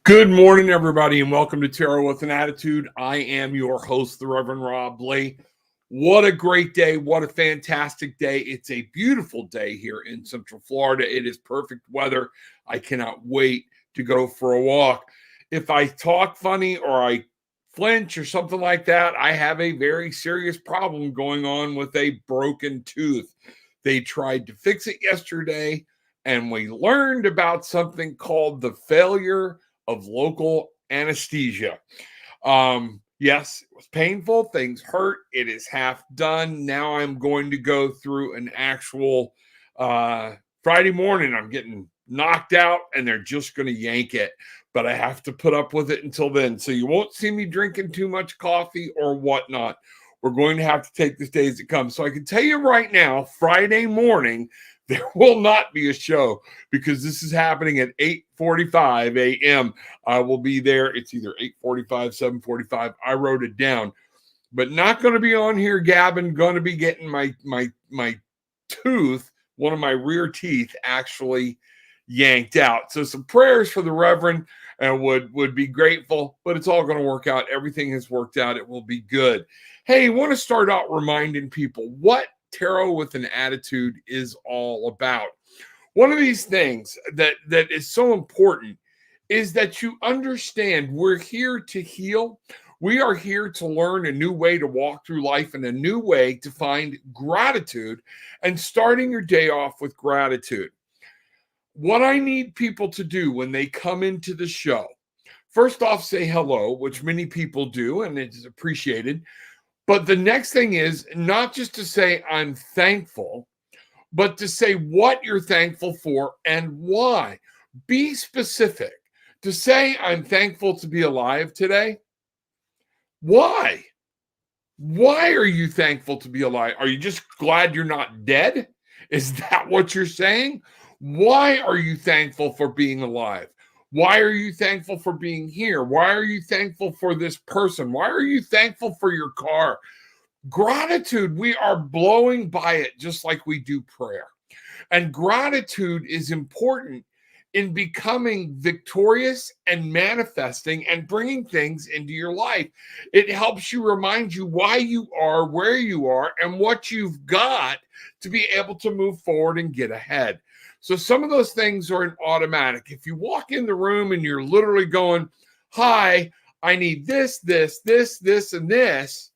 Good morning, everybody, and welcome to Tarot with an Attitude. I am your host, the Reverend Rob Lee. What a great day. What a fantastic day. It's a beautiful day here in Central Florida. It is perfect weather. I cannot wait to go for a walk. If I talk funny or I flinch or something like that, I have a very serious problem going on with a broken tooth. They tried to fix it yesterday, and we learned about something called the failure of local anesthesia. Yes, it was painful. Things hurt. It is half done. Now I'm going to go through an actual Friday morning. I'm getting knocked out, and they're just going to yank it. But I have to put up with it until then. So you won't see me drinking too much coffee or whatnot. We're going to have to take this day as it comes. So I can tell you right now, Friday morning, there will not be a show because this is happening at 8:45 a.m. I will be there. It's either 8:45, 7:45. I wrote it down, but not going to be on here gabbing. Going to be getting my tooth, one of my rear teeth, actually yanked out. So some prayers for the Reverend, and would be grateful. But it's all going to work out. Everything has worked out. It will be good. Hey, I want to start out reminding people what Tarot with an Attitude is all about. One of these things that is so important is that you understand we're here to heal. We are here to learn a new way to walk through life and a new way to find gratitude and starting your day off with gratitude. What I need people to do when they come into the show, first off, say hello, which many people do, and it is appreciated. But the next thing is not just to say, I'm thankful, but to say what you're thankful for and why. Be specific. To say, I'm thankful to be alive today. Why? Why are you thankful to be alive? Are you just glad you're not dead? Is that what you're saying? Why are you thankful for being alive? Why are you thankful for being here? Why are you thankful for this person? Why are you thankful for your car? Gratitude, we are blowing by it just like we do prayer. And gratitude is important in becoming victorious and manifesting and bringing things into your life. It helps you remind you why you are where you are and what you've got to be able to move forward and get ahead. So some of those things are an automatic. If you walk in the room and you're literally going, hi, I need this, this, this, this, and this,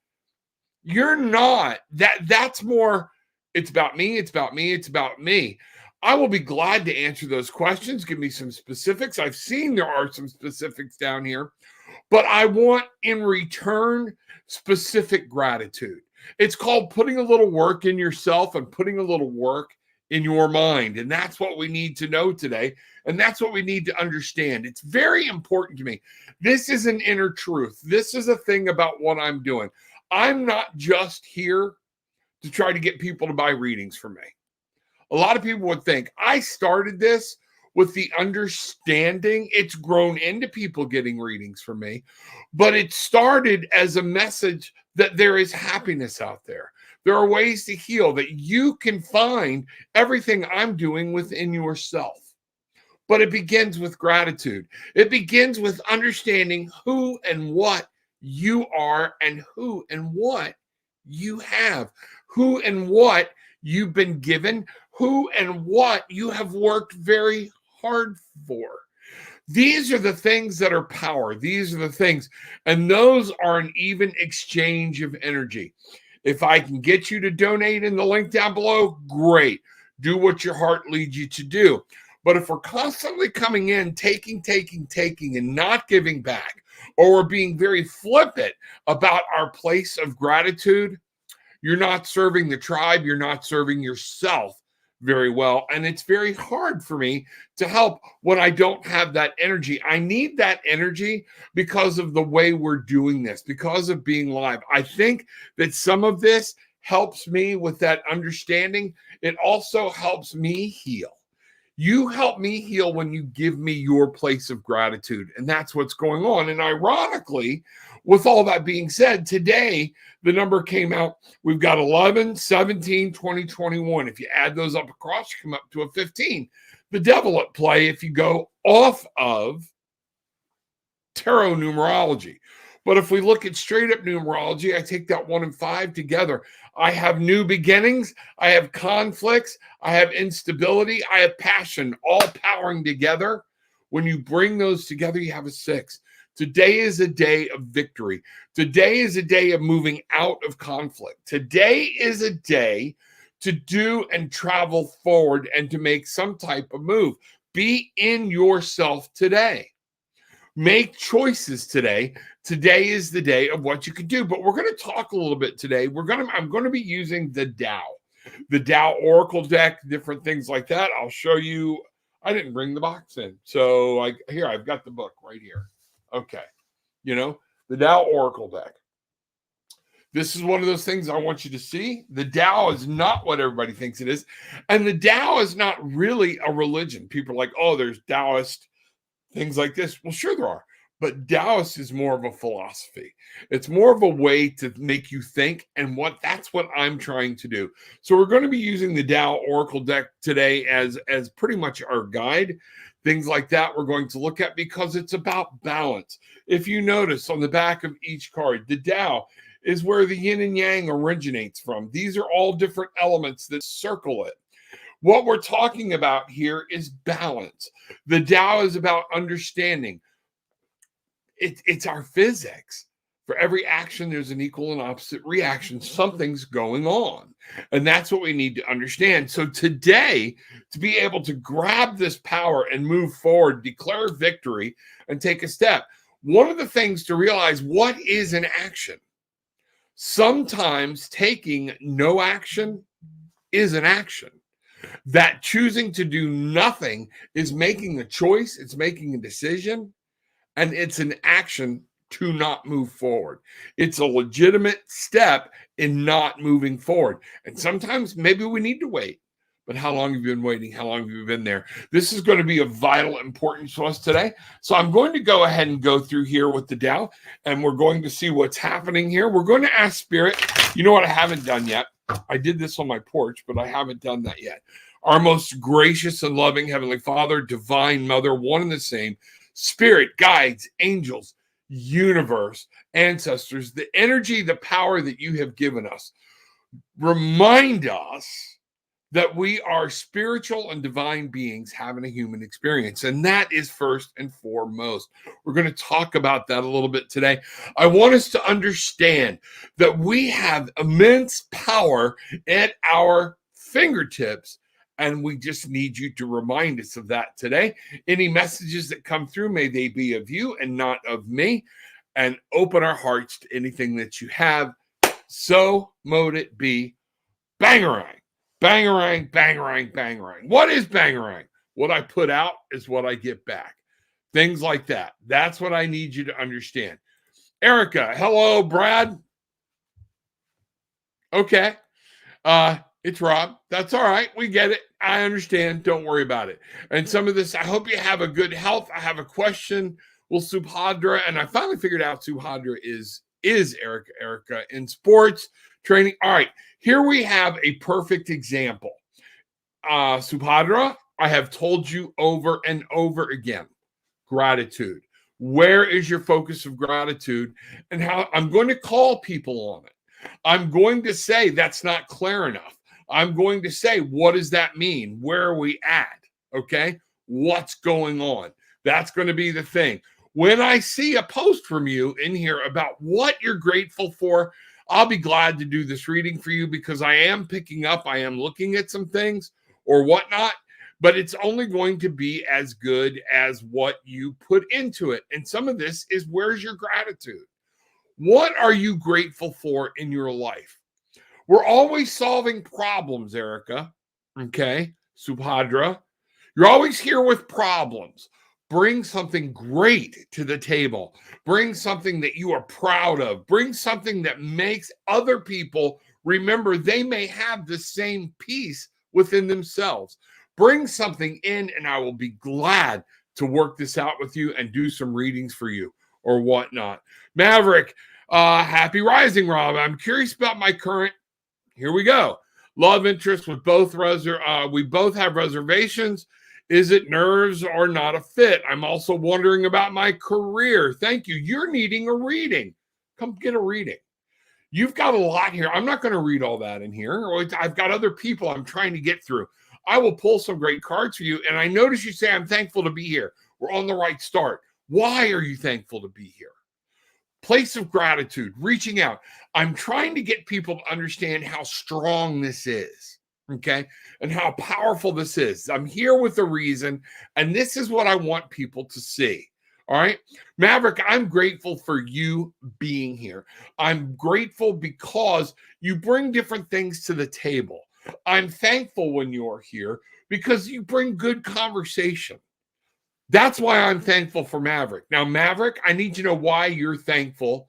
you're not. That's more, it's about me, it's about me, it's about me. I will be glad to answer those questions. Give me some specifics. I've seen there are some specifics down here, but I want in return specific gratitude. It's called putting a little work in yourself and putting a little work in your mind. And that's what we need to know today. And that's what we need to understand. It's very important to me. This is an inner truth. This is a thing about what I'm doing. I'm not just here to try to get people to buy readings from me. A lot of people would think I started this with the understanding it's grown into people getting readings from me, but it started as a message that there is happiness out there. There are ways to heal, that you can find everything I'm doing within yourself. But it begins with gratitude. It begins with understanding who and what you are and who and what you have, who and what you've been given, who and what you have worked very hard for. These are the things that are power. These are the things, and those are an even exchange of energy. If I can get you to donate in the link down below, great. Do what your heart leads you to do. But if we're constantly coming in, taking, and not giving back, or we're being very flippant about our place of gratitude, you're not serving the tribe, you're not serving yourself very well. And it's very hard for me to help when I don't have that energy. I need that energy because of the way we're doing this, because of being live. I think that some of this helps me with that understanding. It also helps me heal. You help me heal when you give me your place of gratitude. And that's what's going on. And ironically, with all that being said, today, the number came out. We've got 11, 17, 20, 21. If you add those up across, you come up to a 15. The devil at play if you go off of tarot numerology. But if we look at straight up numerology, I take that 1 and 5 together. I have new beginnings. I have conflicts. I have instability. I have passion, all powering together. When you bring those together, you have a 6. Today is a day of victory. Today is a day of moving out of conflict. Today is a day to do and travel forward and to make some type of move. Be in yourself today. Make choices today. Today is the day of what you can do. But we're going to talk a little bit today. I'm going to be using the Tao Oracle deck, different things like that. I'll show you. I didn't bring the box in. So I've got the book right here. Okay. The Tao Oracle deck. This is one of those things I want you to see. The Tao is not what everybody thinks it is. And the Tao is not really a religion. People are like, oh, there's Taoist, things like this. Well, sure there are. But Taoist is more of a philosophy. It's more of a way to make you think. And that's what I'm trying to do. So we're going to be using the Tao Oracle deck today as pretty much our guide. Things like that we're going to look at because it's about balance. If you notice on the back of each card, the Tao is where the yin and yang originates from. These are all different elements that circle it. What we're talking about here is balance. The Tao is about understanding. It's our physics. For every action, there's an equal and opposite reaction. Something's going on. And that's what we need to understand. So today, to be able to grab this power and move forward, declare victory, and take a step, one of the things to realize, what is an action? Sometimes taking no action is an action. That choosing to do nothing is making a choice, it's making a decision, and it's an action to not move forward. It's a legitimate step in not moving forward. And sometimes maybe we need to wait. But how long have you been waiting? How long have you been there? This is going to be of vital importance to us today. So I'm going to go ahead and go through here with the Tao, and we're going to see what's happening here. We're going to ask Spirit. You know what I haven't done yet? I did this on my porch, but I haven't done that yet. Our most gracious and loving Heavenly Father, Divine Mother, one and the same, Spirit, guides, angels, universe, ancestors, the energy, the power that you have given us. Remind us that we are spiritual and divine beings having a human experience. And that is first and foremost. We're going to talk about that a little bit today. I want us to understand that we have immense power at our fingertips, and we just need you to remind us of that today. Any messages that come through, may they be of you and not of me, and open our hearts to anything that you have. So mote it be. Bangarang. Bangarang, bangarang, bangarang. What is bangarang? What I put out is what I get back. Things like that. That's what I need you to understand. Erica, hello, Brad. Okay. It's Rob. That's all right. We get it. I understand. Don't worry about it. And some of this, I hope you have a good health. I have a question. Well, Subhadra, and I finally figured out Subhadra is Erica in sports training. All right. Here we have a perfect example. Subhadra, I have told you over and over again, gratitude. Where is your focus of gratitude? And how I'm going to call people on it. I'm going to say that's not clear enough. I'm going to say, what does that mean? Where are we at? Okay. What's going on? That's going to be the thing. When I see a post from you in here about what you're grateful for, I'll be glad to do this reading for you, because I am picking up, I am looking at some things or whatnot, but it's only going to be as good as what you put into it. And some of this is, where's your gratitude? What are you grateful for in your life? We're always solving problems, Erica. Okay, Subhadra. You're always here with problems. Bring something great to the table. Bring something that you are proud of. Bring something that makes other people remember they may have the same peace within themselves. Bring something in, and I will be glad to work this out with you and do some readings for you or whatnot. Maverick, happy rising, Rob. I'm curious about my current, here we go, love interest with both, we both have reservations. Is it nerves or not a fit? I'm also wondering about my career. Thank you. You're needing a reading. Come get a reading. You've got a lot here. I'm not going to read all that in here. I've got other people I'm trying to get through. I will pull some great cards for you. And I notice you say, I'm thankful to be here. We're on the right start. Why are you thankful to be here? Place of gratitude, reaching out. I'm trying to get people to understand how strong this is, okay, and how powerful this is. I'm here with a reason, and this is what I want people to see. All right, Maverick, I'm grateful for you being here. I'm grateful because you bring different things to the table. I'm thankful when you're here because you bring good conversation. That's why I'm thankful for Maverick. Now, Maverick, I need to know why you're thankful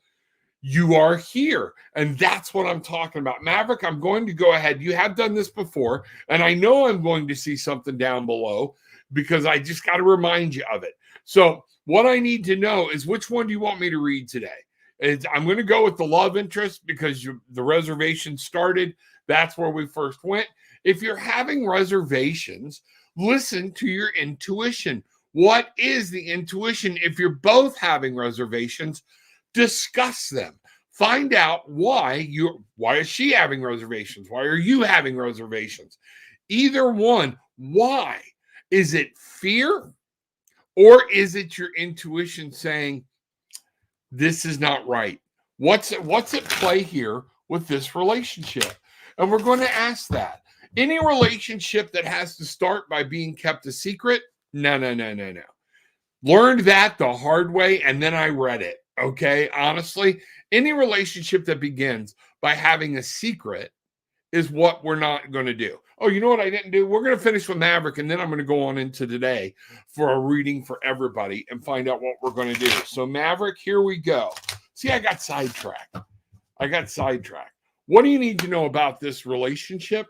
you are here. And that's what I'm talking about. Maverick, I'm going to go ahead. You have done this before, and I know I'm going to see something down below because I just got to remind you of it. So what I need to know is which one do you want me to read today? I'm going to go with the love interest because the reservation started. That's where we first went. If you're having reservations, listen to your intuition. What is the intuition? If you're both having reservations, discuss them. Find out why is she having reservations? Why are you having reservations? Either one. Why? Is it fear or is it your intuition saying this is not right? What's at play here with this relationship? And we're going to ask that. Any relationship that has to start by being kept a secret, no. Learned that the hard way, and then I read it. Okay, honestly, any relationship that begins by having a secret is what we're not going to do. Oh, you know what I didn't do? We're going to finish with Maverick, and then I'm going to go on into today for a reading for everybody and find out what we're going to do. So, Maverick, here we go. See, I got sidetracked. What do you need to know about this relationship?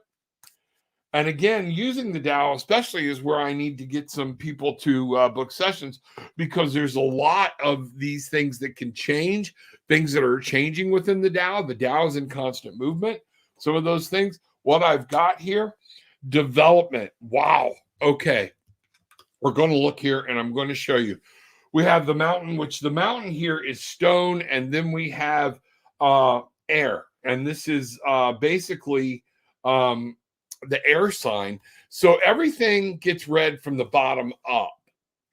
And again, using the Tao especially is where I need to get some people to book sessions because there's a lot of these things that can change, things that are changing within the Tao. The Tao is in constant movement. Some of those things. What I've got here, development. Wow. Okay. We're going to look here and I'm going to show you. We have the mountain, which the mountain here is stone, and then we have air. And this is basically the air sign. So everything gets read from the bottom up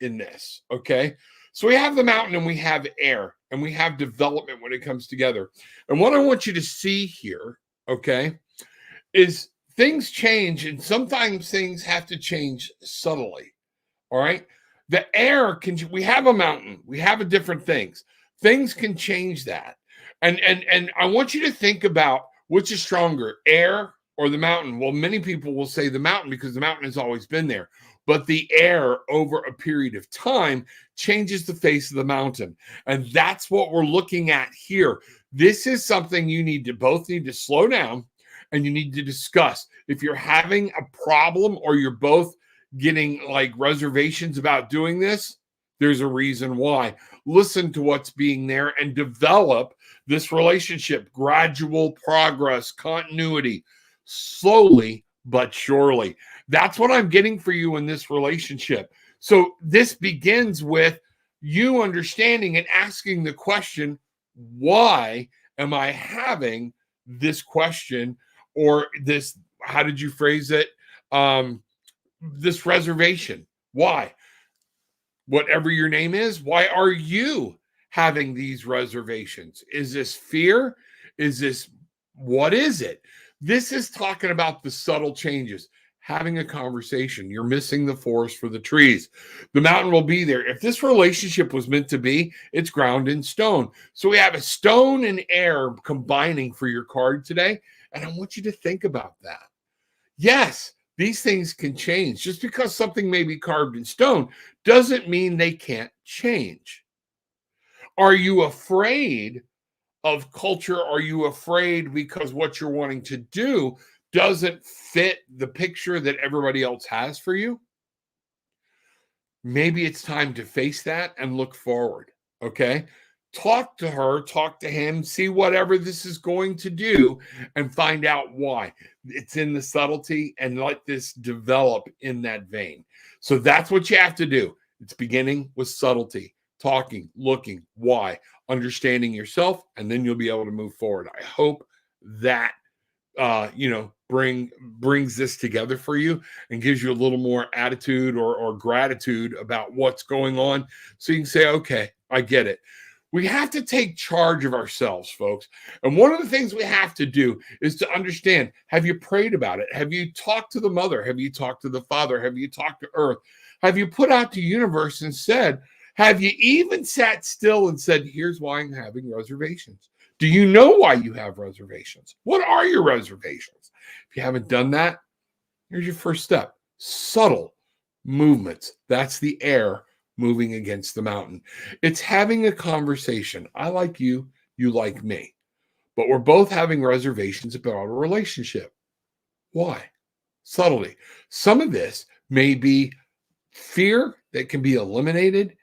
in this. Okay. So we have the mountain and we have air and we have development when it comes together. And what I want you to see here, okay, is things change and sometimes things have to change subtly. All right. The air we have a mountain, we have a different things. Things can change that. And I want you to think about which is stronger, air or the mountain. Well, many people will say the mountain because the mountain has always been there. But the air over a period of time changes the face of the mountain. And that's what we're looking at here. This is something you both need to slow down and you need to discuss. If you're having a problem or you're both getting like reservations about doing this, there's a reason why. Listen to what's being there and develop this relationship. Gradual progress, continuity. Slowly but surely. That's what I'm getting for you in this relationship. So this begins with you understanding and asking the question, why am I having this question or this, how did you phrase it? This reservation. Why? Whatever your name is, why are you having these reservations? Is this fear? What is it? This is talking about the subtle changes, having a conversation. You're missing the forest for the trees. The mountain will be there. If this relationship was meant to be, it's ground in stone. So we have a stone and air combining for your card today. And I want you to think about that. Yes, these things can change. Just because something may be carved in stone doesn't mean they can't change. Are you afraid of culture? Are you afraid because what you're wanting to do doesn't fit the picture that everybody else has for you? Maybe it's time to face that and look forward, okay? talk to her, talk to him, see whatever this is going to do, and find out why. It's in the subtlety, and let this develop in that vein. So that's what you have to do. It's beginning with subtlety, talking, looking, why, understanding yourself, and then you'll be able to move forward. I hope that brings this together for you and gives you a little more attitude or gratitude about what's going on, so you can say, okay, I get it. We have to take charge of ourselves, folks. And one of the things we have to do is to understand, have you prayed about it? Have you talked to the mother? Have you talked to the father? Have you talked to earth? Have you put out to universe and said, have you even sat still and said, here's why I'm having reservations? Do you know why you have reservations? What are your reservations? If you haven't done that, here's your first step. Subtle movements. That's the air moving against the mountain. It's having a conversation. I like you, you like me. But we're both having reservations about a relationship. Why? Subtlety. Some of this may be fear that can be eliminated,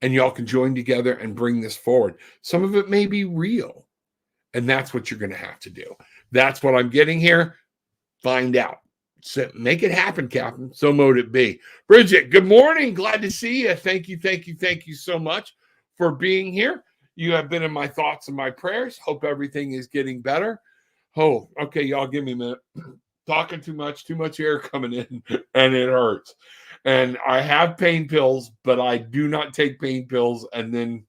and y'all can join together and bring this forward. Some of it may be real, and that's what you're going to have to do. That's what I'm getting here. Find out. So make it happen, Captain. So mote it be. Bridget, good morning. Glad to see you. Thank you so much for being here. You have been in my thoughts and my prayers. Hope everything is getting better. Oh, okay, y'all give me a minute. Talking too much air coming in, and it hurts. And I have pain pills, but I do not take pain pills and then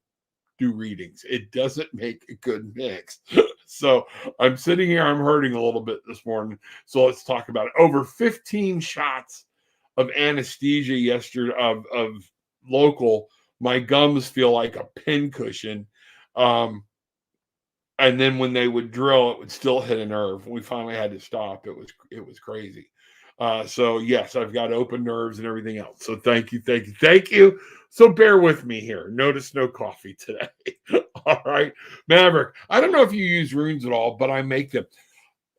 do readings. It doesn't make a good mix. So I'm sitting here, I'm hurting a little bit this morning. So let's talk about it. Over 15 shots of anesthesia yesterday of local. My gums feel like a pincushion. And then when they would drill, it would still hit a nerve. We finally had to stop. It was crazy. So yes, I've got open nerves and everything else. So thank you. So bear with me here. Notice no coffee today. All right. Maverick, I don't know if you use runes at all, but I make them.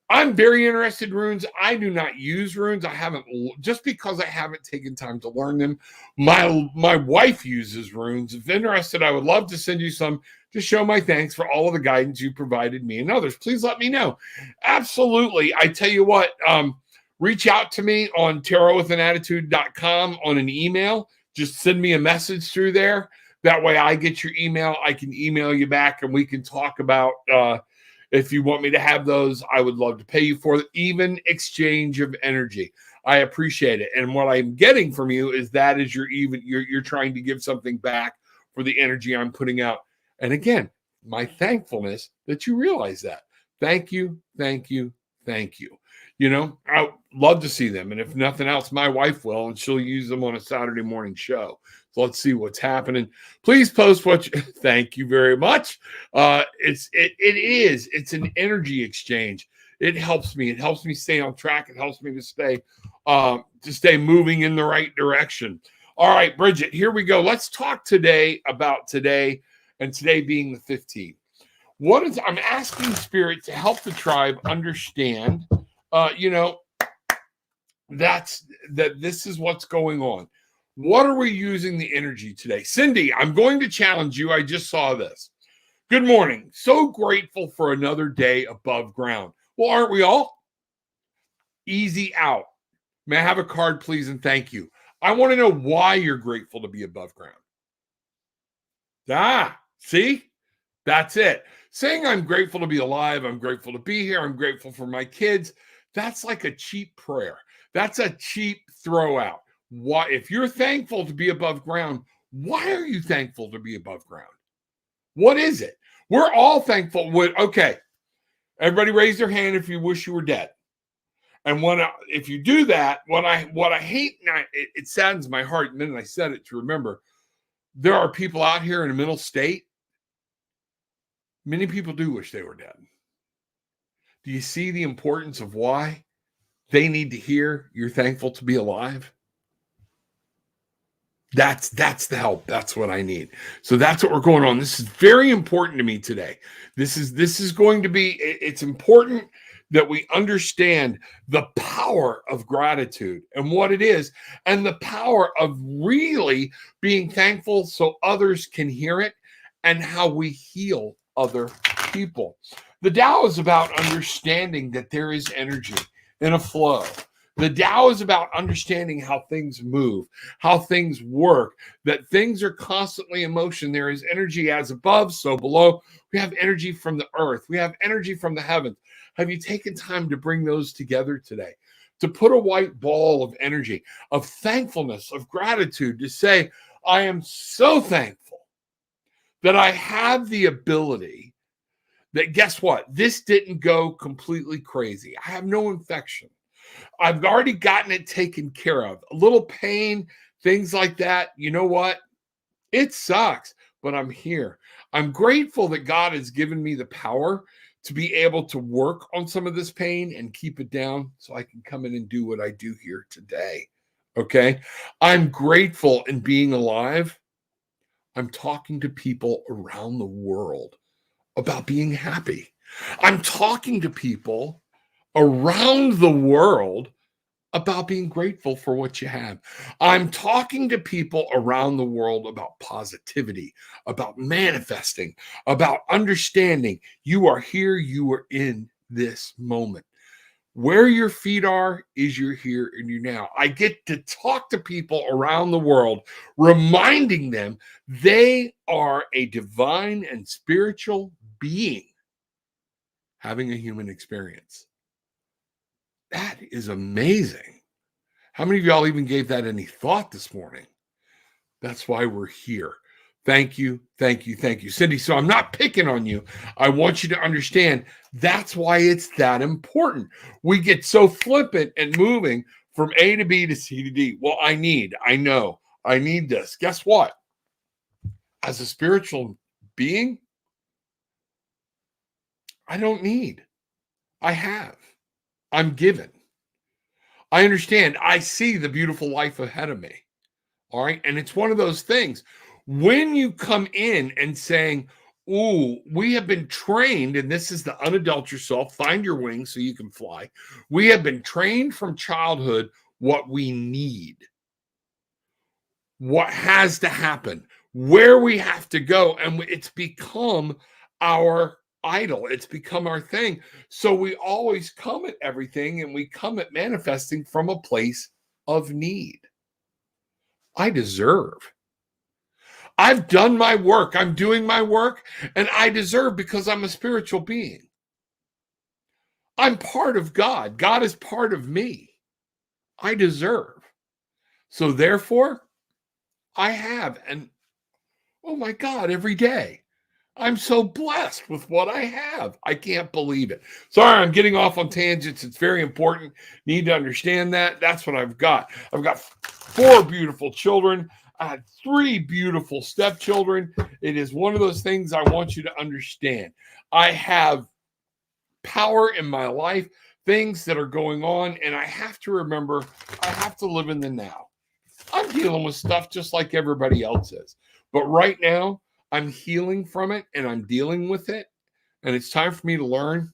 I'm very interested in runes. I do not use runes. I haven't, just because I haven't taken time to learn them. My wife uses runes. If interested, I would love to send you some to show my thanks for all of the guidance you provided me and others. Please let me know. Absolutely. I tell you what, reach out to me on tarotwithanAttitude.com on an email. Just send me a message through there. That way I get your email. I can email you back and we can talk about if you want me to have those. I would love to pay you for even exchange of energy. I appreciate it. And what I'm getting from you is that is you're trying to give something back for the energy I'm putting out. And again, my thankfulness that you realize that. Thank you. You know, I'd love to see them. And if nothing else, my wife will, and she'll use them on a Saturday morning show. So let's see what's happening. Please post thank you very much. It's an energy exchange. It helps me. It helps me stay on track. It helps me to stay moving in the right direction. All right, Bridget, here we go. Let's talk today about today, and today being the 15th. I'm asking Spirit to help the tribe understand that this is what's going on. What are we using the energy today? Cindy, I'm going to challenge you. I just saw this. Good morning. So grateful for another day above ground. Well, aren't we all? Easy out. May I have a card, please, and thank you. I want to know why you're grateful to be above ground. See? That's it. Saying I'm grateful to be alive, I'm grateful to be here, I'm grateful for my kids, that's like a cheap prayer. That's a cheap throw out. Why, if you're thankful to be above ground, why are you thankful to be above ground? What is it? We're all thankful. Okay, everybody raise their hand if you wish you were dead. And if you do that, what I hate, it saddens my heart, and then I said it to remember, there are people out here in a mental state. Many people do wish they were dead. Do you see the importance of why they need to hear you're thankful to be alive? That's the help. That's what I need. So that's what we're going on. This is very important to me today. This is going to be, it's important that we understand the power of gratitude and what it is, and the power of really being thankful so others can hear it and how we heal other people. The Tao is about understanding that there is energy in a flow. The Tao is about understanding how things move, how things work, that things are constantly in motion. There is energy as above, so below. We have energy from the earth. We have energy from the heavens. Have you taken time to bring those together today? To put a white ball of energy, of thankfulness, of gratitude, to say, I am so thankful that I have the ability that, guess what? This didn't go completely crazy. I have no infection. I've already gotten it taken care of. A little pain, things like that. You know what? It sucks, but I'm here. I'm grateful that God has given me the power to be able to work on some of this pain and keep it down so I can come in and do what I do here today. Okay. I'm grateful in being alive. I'm talking to people around the world about being happy. I'm talking to people around the world about being grateful for what you have. I'm talking to people around the world about positivity, about manifesting, about understanding you are here, you are in this moment. Where your feet are is your here and your now. I get to talk to people around the world, reminding them they are a divine and spiritual being having a human experience. That is amazing. How many of y'all even gave that any thought this morning? That's why we're here. Thank you, thank you, thank you, Cindy. So I'm not picking on you. I want you to understand that's why it's that important. We get so flippant and moving from A to B to C to D. Well, I know, I need this. Guess what? As a spiritual being, I don't need. I have. I'm given. I understand. I see the beautiful life ahead of me. All right. And it's one of those things when you come in and saying, ooh, we have been trained, and this is the unadult yourself, find your wings so you can fly. We have been trained from childhood what we need, what has to happen, where we have to go. And it's become our idol, it's become our thing. So we always come at everything and we come at manifesting from a place of need. I deserve. I've done my work. I'm doing my work, and I deserve because I'm a spiritual being. I'm part of God. God is part of me. I deserve. So therefore, I have. And oh my God, every day, I'm so blessed with what I have. I can't believe it. Sorry, I'm getting off on tangents. It's very important. Need to understand that. That's what I've got. I've got 4 beautiful children. I had 3 beautiful stepchildren. It is one of those things I want you to understand. I have power in my life, things that are going on, and I have to remember I have to live in the now. I'm dealing with stuff just like everybody else is. But right now, I'm healing from it and I'm dealing with it. And it's time for me to learn.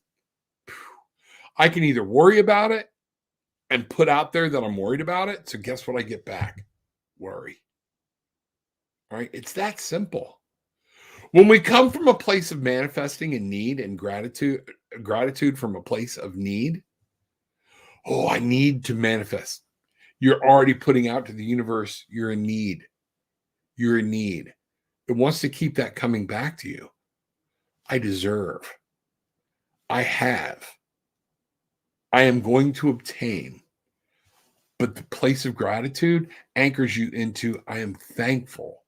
I can either worry about it and put out there that I'm worried about it. So guess what I get back? Worry. All right. It's that simple. When we come from a place of manifesting and need and gratitude from a place of need, oh, I need to manifest. You're already putting out to the universe, you're in need. You're in need. It wants to keep that coming back to you. I deserve. I have. I am going to obtain. But the place of gratitude anchors you into, I am thankful.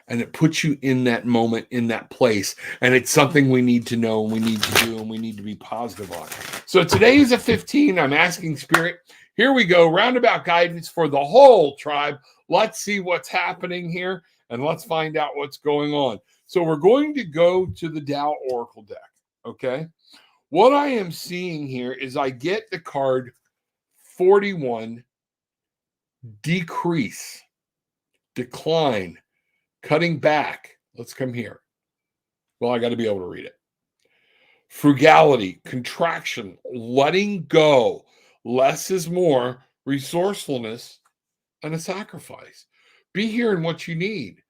And it puts you in that moment, in that place. And it's something we need to know, and we need to do, and we need to be positive on. So today is a 15. I'm asking Spirit. Here we go. Roundabout guidance for the whole tribe. Let's see what's happening here, and let's find out what's going on. So we're going to go to the Tao Oracle deck. Okay. What I am seeing here is I get the card 41, decrease, decline, cutting back. Let's come here. Well, I got to be able to read it. Frugality, contraction, letting go. Less is more, resourcefulness, and a sacrifice. Be here in what you need.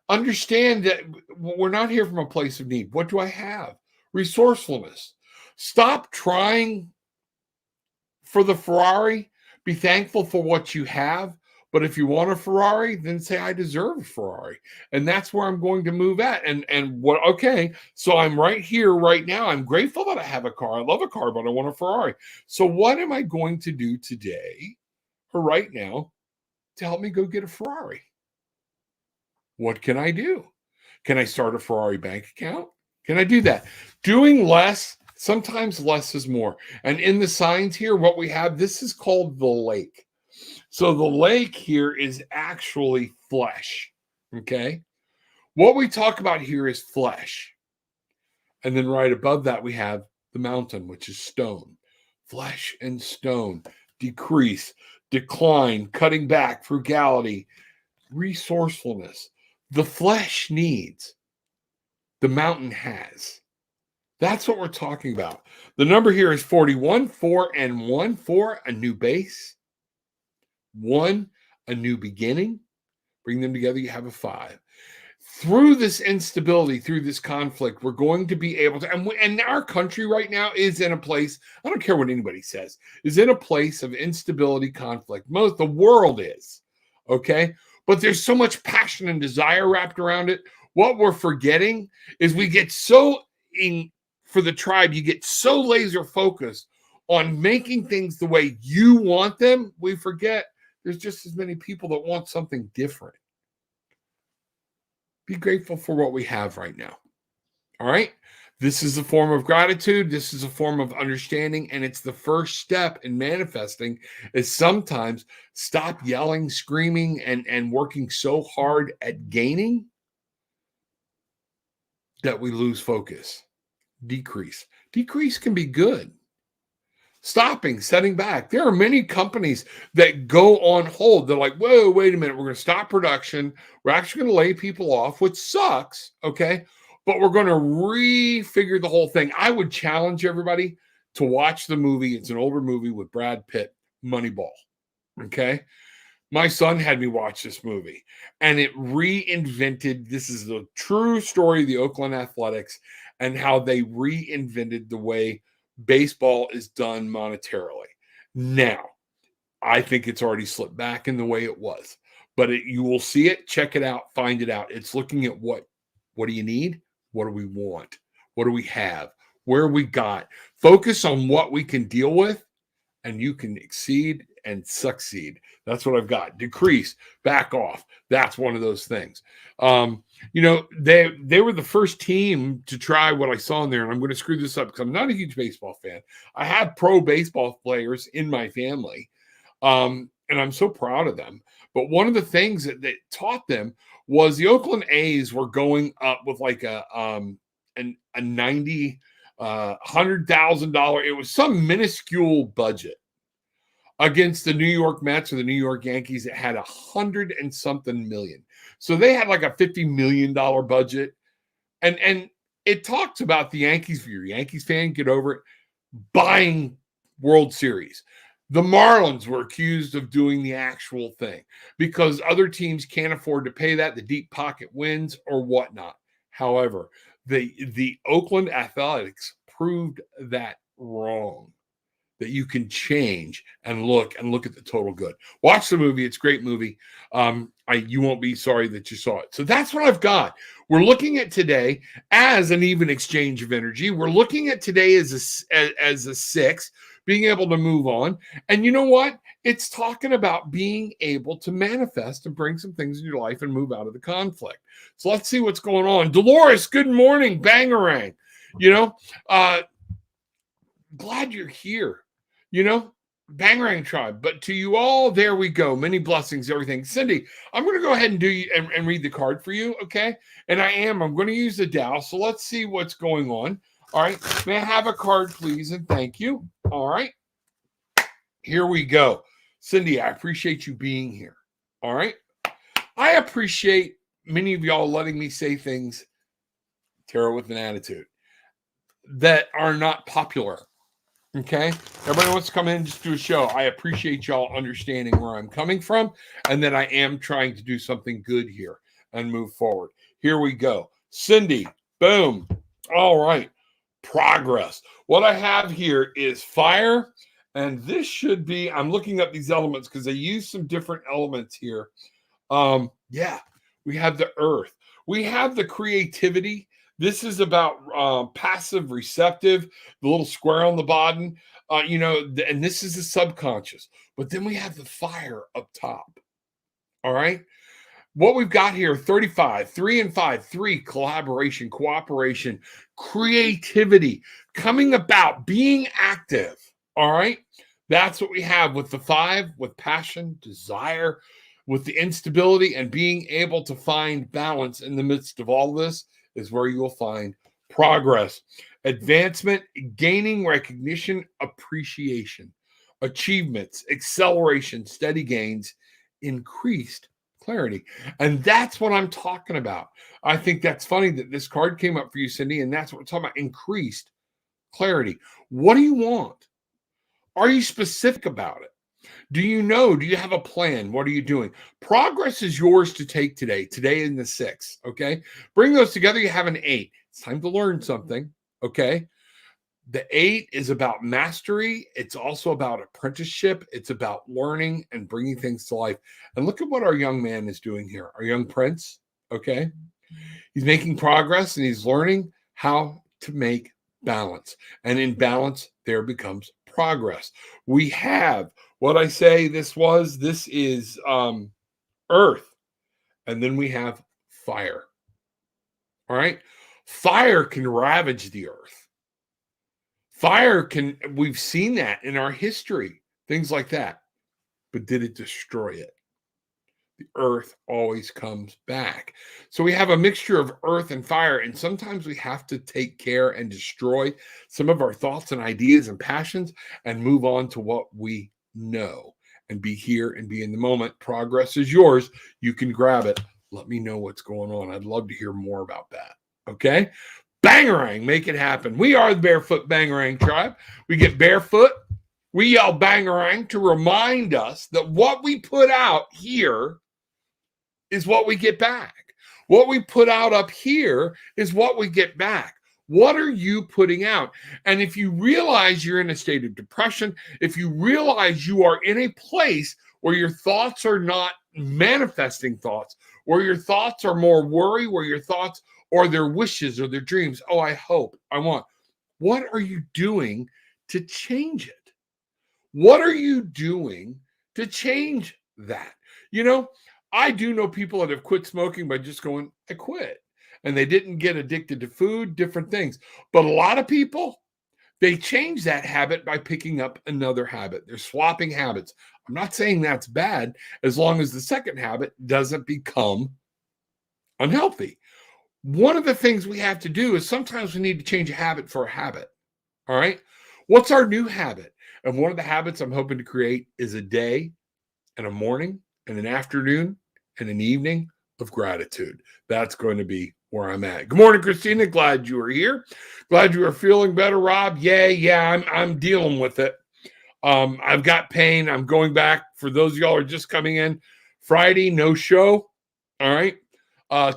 Understand that we're not here from a place of need. What do I have? Resourcefulness. Stop trying for the Ferrari. Be thankful for what you have. But if you want a Ferrari, then say, I deserve a Ferrari. And that's where I'm going to move at. And what, okay, so I'm right here, right now. I'm grateful that I have a car. I love a car, but I want a Ferrari. So what am I going to do today or right now to help me go get a Ferrari? What can I do? Can I start a Ferrari bank account? Can I do that? Doing less, sometimes less is more. And in the signs here, what we have, this is called the lake. So the lake here is actually flesh, okay? What we talk about here is flesh. And then right above that, we have the mountain, which is stone. Flesh and stone, decrease, decline, cutting back, frugality, resourcefulness. The flesh needs, the mountain has. That's what we're talking about. The number here is 41, 4 and 1, 4, a new base. 1, a new beginning. Bring them together, you have a 5. Through this instability, through this conflict, we're going to be able to, and our country right now is in a place, I don't care what anybody says, is in a place of instability, conflict. The world is, okay? But there's so much passion and desire wrapped around it. What we're forgetting is we get so, for the tribe, you get so laser focused on making things the way you want them, we forget there's just as many people that want something different. Be grateful for what we have right now. All right? This is a form of gratitude. This is a form of understanding. And it's the first step in manifesting is sometimes stop yelling, screaming, and working so hard at gaining that we lose focus. Decrease. Decrease can be good. Stopping, setting back. There are many companies that go on hold. They're like, whoa, wait a minute. We're going to stop production. We're actually going to lay people off, which sucks, okay? But we're going to refigure the whole thing. I would challenge everybody to watch the movie. It's an older movie with Brad Pitt, Moneyball, okay? My son had me watch this movie, and it reinvented, this is the true story of the Oakland Athletics and how they reinvented the way baseball is done monetarily. Now, I think it's already slipped back in the way it was, but you will see it, check it out, find it out. It's looking at what do you need? What do we want? What do we have? Where we got? Focus on what we can deal with, and you can exceed and succeed. That's what I've got. Decrease, back off. That's one of those things. They were the first team to try what I saw in there, and I'm going to screw this up because I'm not a huge baseball fan. I have pro baseball players in my family, and I'm so proud of them. But one of the things that taught them was the Oakland A's were going up with like a $90,000, $100,000. It was some minuscule budget against the New York Mets or the New York Yankees. It had $100 and something million. So they had like a $50 million budget. And it talks about the Yankees, if you're a Yankees fan, get over it, buying World Series. The Marlins were accused of doing the actual thing because other teams can't afford to pay that, the deep pocket wins or whatnot. However, the Oakland Athletics proved that wrong, that you can change and look at the total good. Watch the movie. It's a great movie. You won't be sorry that you saw it. So that's what I've got. We're looking at today as an even exchange of energy. We're looking at today as a 6, being able to move on. And you know what? It's talking about being able to manifest and bring some things in your life and move out of the conflict. So let's see what's going on. Dolores, good morning. Bangarang. Glad you're here. Bangarang tribe. But to you all, there we go. Many blessings, everything. Cindy, I'm going to go ahead and and read the card for you, okay? And I'm going to use the Tao. So let's see what's going on. All right. May I have a card, please? And thank you. All right. Here we go. Cindy, I appreciate you being here. All right. I appreciate many of y'all letting me say things, Tarot with an Attitude, that are not popular. Okay. Everybody wants to come in and just do a show. I appreciate y'all understanding where I'm coming from and that I am trying to do something good here. and move forward. Here we go. Cindy, boom. All right. Progress. What I have here is fire, and this should be, I'm looking up these elements because they use some different elements here. Yeah, we have the earth. We have the creativity. This is about passive receptive, the little square on the bottom, and this is the subconscious. But then we have the fire up top. All right. What we've got here 35, 3 and 5, 3, collaboration, cooperation, creativity, coming about, being active. All right. That's what we have with the 5, with passion, desire, with the instability, and being able to find balance in the midst of all this is where you will find progress, advancement, gaining recognition, appreciation, achievements, acceleration, steady gains, increased clarity. And that's what I'm talking about. I think that's funny that this card came up for you, Cindy, and that's what we're talking about, increased clarity. What do you want? Are you specific about it? Do you know? Do you have a plan? What are you doing? Progress is yours to take today. Today in the 6, okay? Bring those together, you have an 8. It's time to learn something, okay? The 8 is about mastery. It's also about apprenticeship. It's about learning and bringing things to life. And look at what our young man is doing here, our young prince, okay? He's making progress and he's learning how to make balance. And in balance, there becomes progress. We have what I say this is earth. And then we have fire. All right. Fire can ravage the earth. We've seen that in our history, things like that. But did it destroy it? The earth always comes back. So we have a mixture of earth and fire, and sometimes we have to take care and destroy some of our thoughts and ideas and passions and move on to what we know and be here and be in the moment. Progress is yours. You can grab it. Let me know what's going on. I'd love to hear more about that. Okay? Bangarang, make it happen. We are the Barefoot Bangarang tribe. We get barefoot. We yell Bangarang to remind us that what we put out here is what we get back. What we put out up here is what we get back. What are you putting out? And if you realize you're in a state of depression, if you realize you are in a place where your thoughts are not manifesting thoughts, where your thoughts are more worry, where your thoughts or their wishes or their dreams, oh, I hope, I want. What are you doing to change it? What are you doing to change that? You know, I do know people that have quit smoking by just going, I quit. And they didn't get addicted to food, different things. But a lot of people, they change that habit by picking up another habit. They're swapping habits. I'm not saying that's bad as long as the second habit doesn't become unhealthy. One of the things we have to do is sometimes we need to change a habit for a habit. All right. What's our new habit? And one of the habits I'm hoping to create is a day and a morning and an afternoon and an evening of gratitude. That's going to be where I'm at. Good morning, Christina. Glad you are here. Glad you are feeling better, Rob. Yeah, I'm dealing with it. I've got pain. I'm going back. For those of y'all who are just coming in, Friday, no show. All right.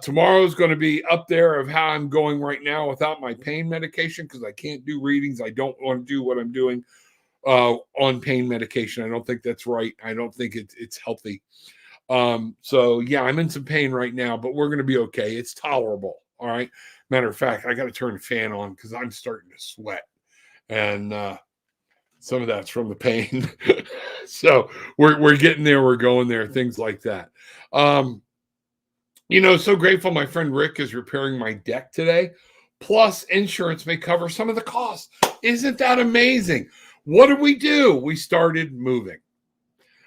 Tomorrow is going to be up there of how I'm going right now without my pain medication because I can't do readings. I don't want to do what I'm doing on pain medication. I don't think that's right. I don't think it's healthy. So yeah, I'm in some pain right now, but we're going to be okay. It's tolerable. All right. Matter of fact, I got to turn the fan on because I'm starting to sweat, and some of that's from the pain. So we're getting there. We're going there. Things like that. So grateful my friend Rick is repairing my deck today. Plus, insurance may cover some of the costs. Isn't that amazing? What did we do? We started moving.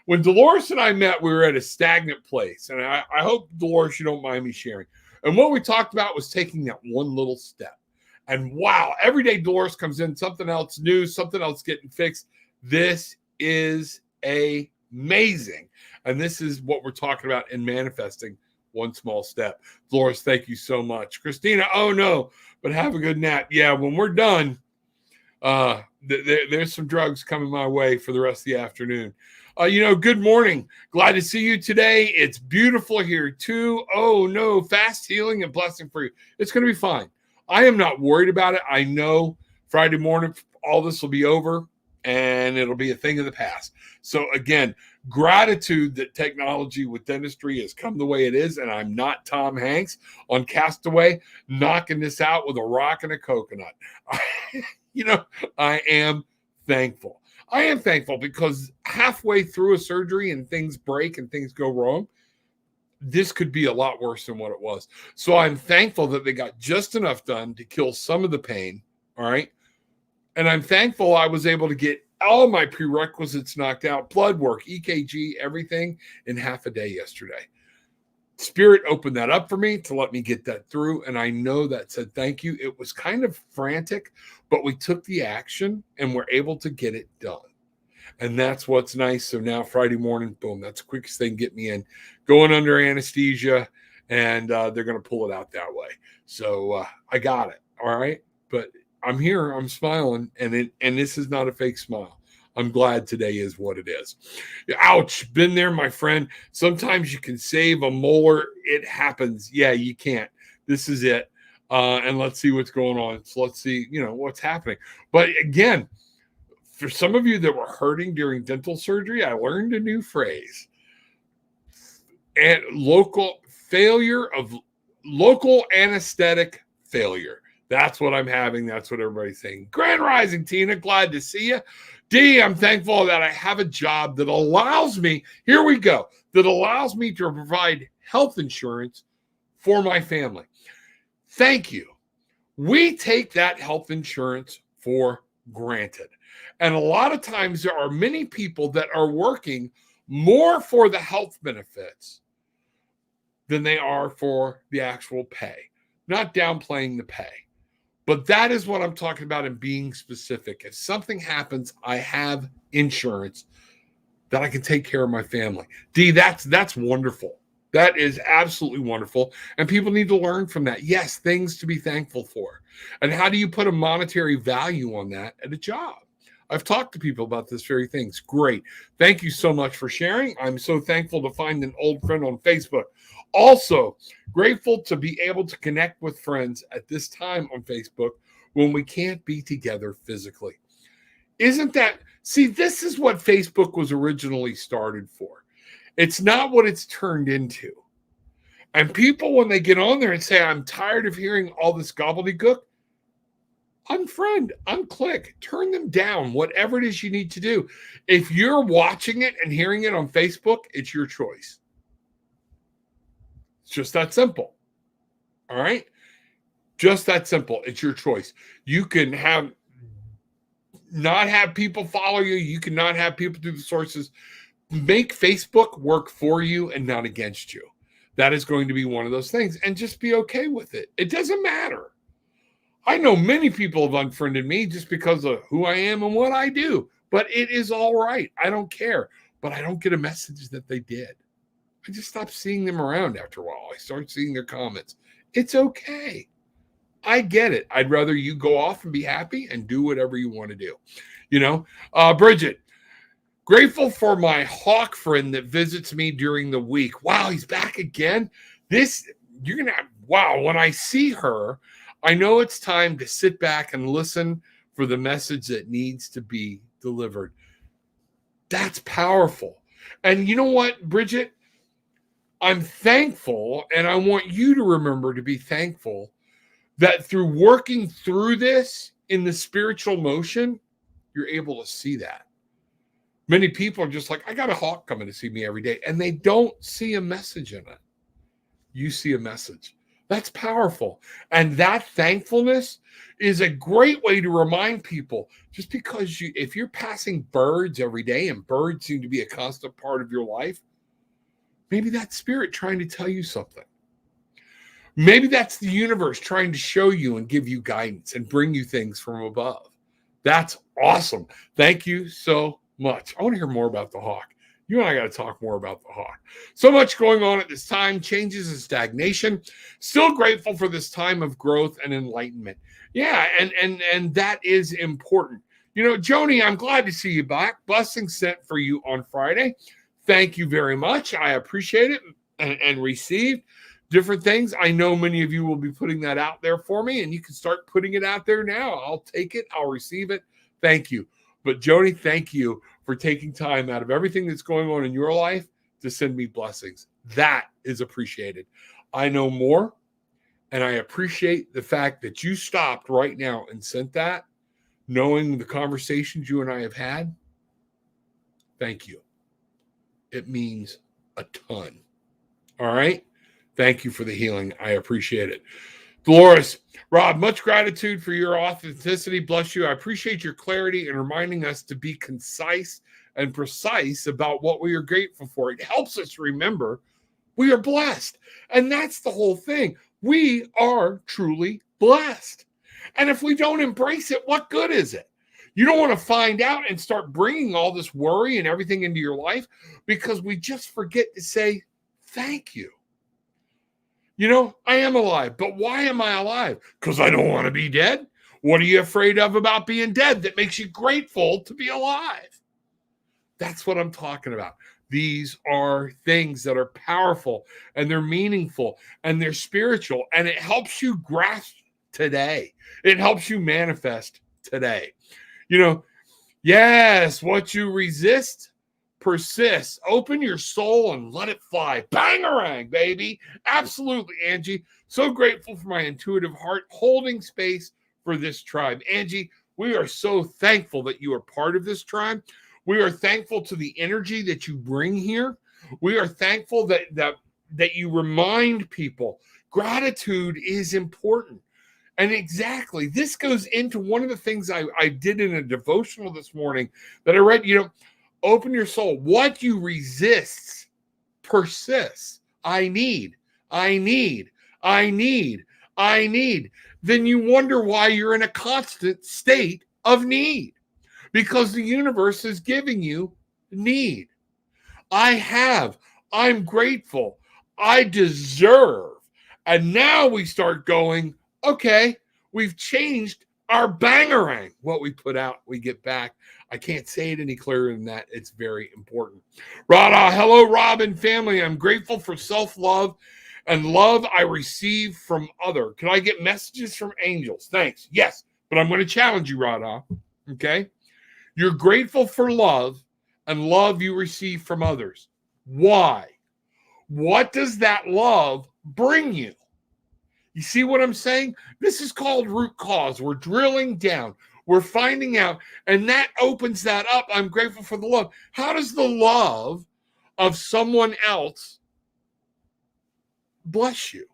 When Dolores and I met, we were at a stagnant place. And I hope, Dolores, you don't mind me sharing. And what we talked about was taking that one little step. And wow, every day Dolores comes in, something else new, something else getting fixed. This is amazing. And this is what we're talking about in manifesting. One small step. Dolores, thank you so much. Christina, oh no, but have a good nap. Yeah, when we're done, there's some drugs coming my way for the rest of the afternoon. Good morning. Glad to see you today. It's beautiful here too. Oh no, fast healing and blessing for you. It's going to be fine. I am not worried about it. I know Friday morning, all this will be over and it'll be a thing of the past. So again, gratitude that technology with dentistry has come the way it is. And I'm not Tom Hanks on Castaway knocking this out with a rock and a coconut. I am thankful. I am thankful because halfway through a surgery and things break and things go wrong, this could be a lot worse than what it was. So I'm thankful that they got just enough done to kill some of the pain. All right. And I'm thankful I was able to get all my prerequisites knocked out, blood work, EKG, everything in half a day yesterday. Spirit opened that up for me to let me get that through. And I know that said thank you. It was kind of frantic, but we took the action and we're able to get it done. And that's what's nice. So now Friday morning, boom, that's the quickest they can get me in. Going under anesthesia, and they're going to pull it out that way. So I got it. All right. But I'm here. I'm smiling. And this is not a fake smile. I'm glad today is what it is. Ouch. Been there, my friend. Sometimes you can save a molar. It happens. Yeah, you can't. This is it. And let's see what's going on. So let's see, what's happening. But again, for some of you that were hurting during dental surgery, I learned a new phrase. And local anesthetic failure. That's what I'm having. That's what everybody's saying. Grand Rising, Tina. Glad to see you. D, I'm thankful that I have a job that allows me, here we go, that allows me to provide health insurance for my family. Thank you. We take that health insurance for granted. And a lot of times there are many people that are working more for the health benefits than they are for the actual pay. Not downplaying the pay. But that is what I'm talking about in being specific. If something happens, I have insurance that I can take care of my family. D, that's wonderful. That is absolutely wonderful. And people need to learn from that. Yes, things to be thankful for. And how do you put a monetary value on that at a job? I've talked to people about this very things. Great. Thank you so much for sharing. I'm so thankful to find an old friend on Facebook. Also, grateful to be able to connect with friends at this time on Facebook when we can't be together physically. Isn't that, see, this is what Facebook was originally started for. It's not what it's turned into. And people, when they get on there and say, I'm tired of hearing all this gobbledygook, unfriend, unclick, turn them down, whatever it is you need to do. If you're watching it and hearing it on Facebook, it's your choice. It's just that simple. All right? Just that simple. It's your choice. You can not have people follow you. You can not have people do the sources. Make Facebook work for you and not against you. That is going to be one of those things. And just be okay with it. It doesn't matter. I know many people have unfriended me just because of who I am and what I do. But it is all right. I don't care. But I don't get a message that they did. I just stopped seeing them around after a while. I started seeing their comments. It's okay. I get it. I'd rather you go off and be happy and do whatever you want to do. Bridget, grateful for my hawk friend that visits me during the week. Wow, he's back again. When I see her, I know it's time to sit back and listen for the message that needs to be delivered. That's powerful. And you know what, Bridget? I'm thankful, and I want you to remember to be thankful that through working through this in the spiritual motion, you're able to see that. Many people are just like, I got a hawk coming to see me every day, and they don't see a message in it. You see a message. That's powerful. And that thankfulness is a great way to remind people, just because if you're passing birds every day and birds seem to be a constant part of your life, maybe that's spirit trying to tell you something. Maybe that's the universe trying to show you and give you guidance and bring you things from above. That's awesome. Thank you so much. I want to hear more about the hawk. You and I got to talk more about the hawk. So much going on at this time, changes and stagnation. Still grateful for this time of growth and enlightenment. Yeah, and that is important. Joni, I'm glad to see you back. Blessings sent for you on Friday. Thank you very much. I appreciate it and received different things. I know many of you will be putting that out there for me, and you can start putting it out there now. I'll take it. I'll receive it. Thank you. But Joni, thank you for taking time out of everything that's going on in your life to send me blessings. That is appreciated. I know more, and I appreciate the fact that you stopped right now and sent that, knowing the conversations you and I have had. Thank you. It means a ton. All right? Thank you for the healing. I appreciate it. Dolores, Rob, much gratitude for your authenticity. Bless you. I appreciate your clarity and reminding us to be concise and precise about what we are grateful for. It helps us remember we are blessed. And that's the whole thing. We are truly blessed. And if we don't embrace it, what good is it? You don't want to find out and start bringing all this worry and everything into your life because we just forget to say thank you. I am alive, but why am I alive? Because I don't want to be dead. What are you afraid of about being dead that makes you grateful to be alive? That's what I'm talking about. These are things that are powerful and they're meaningful and they're spiritual, and it helps you grasp today. It helps you manifest today. Yes, what you resist persists. Open your soul and let it fly. Bangarang, baby. Absolutely, Angie. So grateful for my intuitive heart holding space for this tribe. Angie, we are so thankful that you are part of this tribe. We are thankful to the energy that you bring here. We are thankful that you remind people gratitude is important. And exactly, this goes into one of the things I did in a devotional this morning that I read, open your soul. What you resist persists. I need. Then you wonder why you're in a constant state of need. Because the universe is giving you need. I'm grateful. I deserve. And now we start going, okay, we've changed our bangarang. What we put out, we get back. I can't say it any clearer than that. It's very important. Rada, hello, Robin family. I'm grateful for self-love and love I receive from other. Can I get messages from angels? Thanks. Yes, but I'm going to challenge you, Rada. Okay? You're grateful for love and love you receive from others. Why? What does that love bring you? You see what I'm saying? This is called root cause. We're drilling down. We're finding out, and that opens that up. I'm grateful for the love. How does the love of someone else bless you?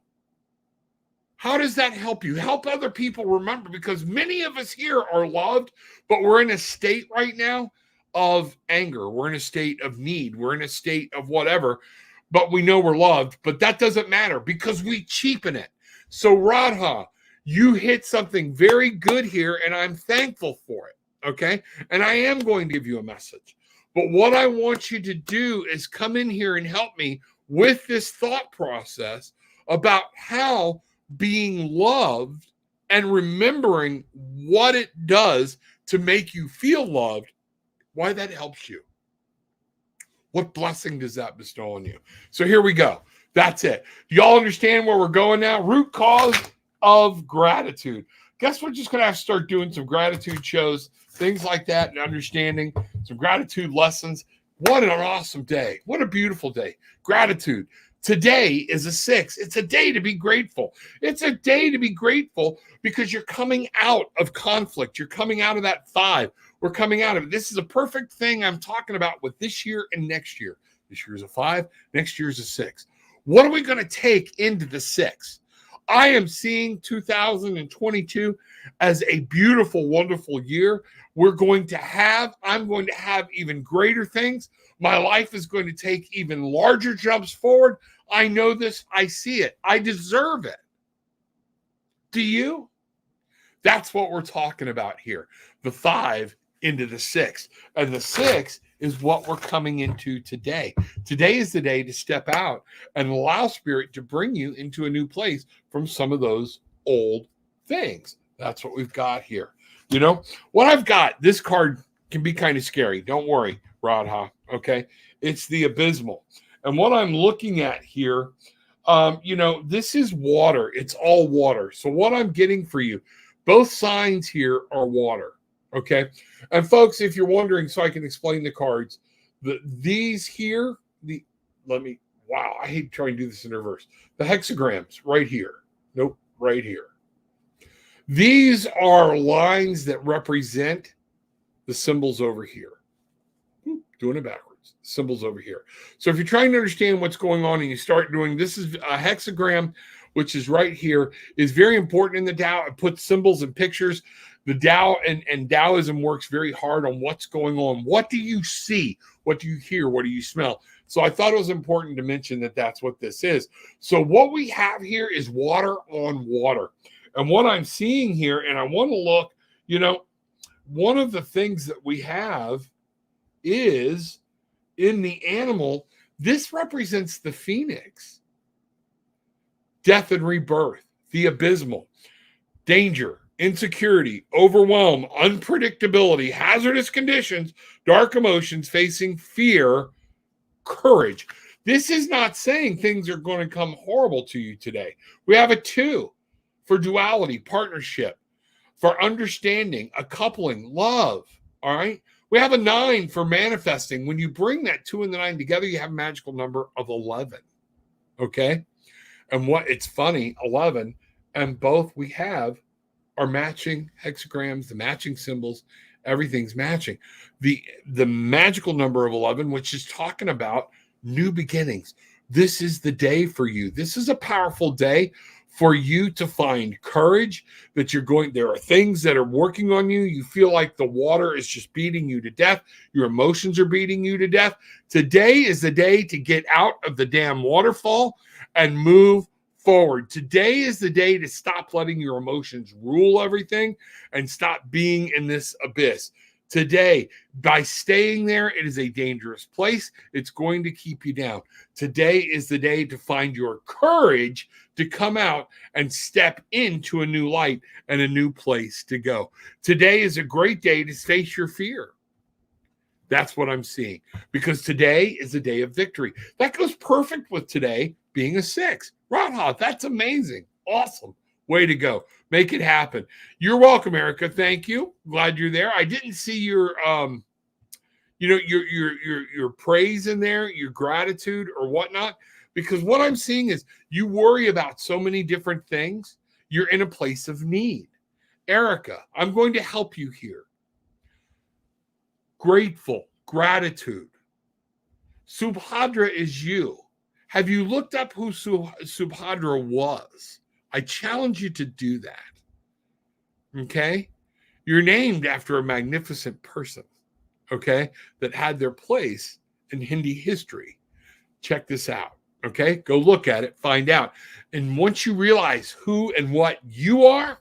How does that help you? Help other people remember, because many of us here are loved, but we're in a state right now of anger. We're in a state of need. We're in a state of whatever, but we know we're loved, but that doesn't matter because we cheapen it. So Radha, you hit something very good here, and I'm thankful for it, okay? And I am going to give you a message. But what I want you to do is come in here and help me with this thought process about how being loved and remembering what it does to make you feel loved, why that helps you. What blessing does that bestow on you? So here we go. That's it. Do y'all understand where we're going now? Root cause of gratitude. Guess we're just going to have to start doing some gratitude shows, things like that, and understanding some gratitude lessons. What an awesome day. What a beautiful day. Gratitude. Today is a 6. It's a day to be grateful. It's a day to be grateful because you're coming out of conflict. You're coming out of that 5. We're coming out of it. This is a perfect thing I'm talking about with this year and next year. This year is a 5. Next year is a 6. What are we going to take into the 6? I am seeing 2022 as a beautiful, wonderful year. I'm going to have even greater things. My life is going to take even larger jumps forward. I know this. I see it. I deserve it. Do you? That's what we're talking about here. The 5 into the 6. And the 6 is what we're coming into today. Today is the day to step out and allow Spirit to bring you into a new place from some of those old things. That's what we've got here. You know, what I've got, this card can be kind of scary. Don't worry, Radha. Okay. It's the Abysmal. And what I'm looking at here, this is water. It's all water. So what I'm getting for you, both signs here are water. Okay. And folks, if you're wondering, so I can explain the cards, these here, wow, I hate trying to do this in reverse. The hexagrams right here. Nope, right here. These are lines that represent the symbols over here. Doing it backwards. Symbols over here. So if you're trying to understand what's going on and you start doing, this is a hexagram, which is right here, is very important in the Tao. It puts symbols and pictures. The Tao and Taoism works very hard on what's going on. What do you see? What do you hear? What do you smell? So I thought it was important to mention that that's what this is. So what we have here is water on water. And what I'm seeing here, and I want to look, one of the things that we have is in the animal, this represents the phoenix, death and rebirth, the abysmal, danger, insecurity, overwhelm, unpredictability, hazardous conditions, dark emotions, facing fear, courage. This is not saying things are going to come horrible to you today. We have a 2 for duality, partnership, for understanding, a coupling, love. All right. We have a 9 for manifesting. When you bring that 2 and the 9 together, you have a magical number of 11. Okay. And it's funny, 11, and both we have are matching hexagrams, the matching symbols, everything's matching. The magical number of 11, which is talking about new beginnings. This is the day for you. This is a powerful day for you to find courage that there are things that are working on you. You feel like the water is just beating you to death. Your emotions are beating you to death. Today is the day to get out of the damn waterfall and move forward. Today is the day to stop letting your emotions rule everything and stop being in this abyss. Today, by staying there, it is a dangerous place. It's going to keep you down. Today is the day to find your courage to come out and step into a new light and a new place to go. Today is a great day to face your fear. That's what I'm seeing, because today is a day of victory. That goes perfect with today being a 6. Radha, that's amazing. Awesome. Way to go. Make it happen. You're welcome, Erica. Thank you. Glad you're there. I didn't see your your praise in there, your gratitude or whatnot, because what I'm seeing is you worry about so many different things. You're in a place of need. Erica, I'm going to help you here. Grateful, gratitude. Subhadra is you. Have you looked up who Subhadra was? I challenge you to do that. Okay? You're named after a magnificent person, okay, that had their place in Hindi history. Check this out, okay? Go look at it, find out. And once you realize who and what you are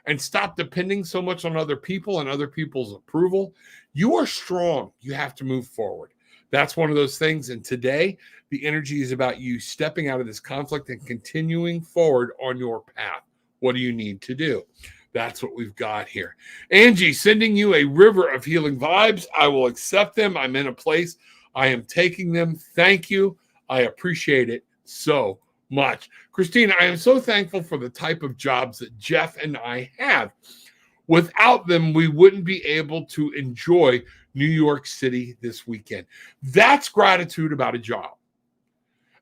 and stop depending so much on other people and other people's approval, you are strong. You have to move forward. That's one of those things. And today, the energy is about you stepping out of this conflict and continuing forward on your path. What do you need to do? That's what we've got here. Angie, sending you a river of healing vibes. I will accept them. I'm in a place. I am taking them. Thank you. I appreciate it so much. Christina, I am so thankful for the type of jobs that Jeff and I have. Without them, we wouldn't be able to enjoy New York City this weekend. That's gratitude about a job.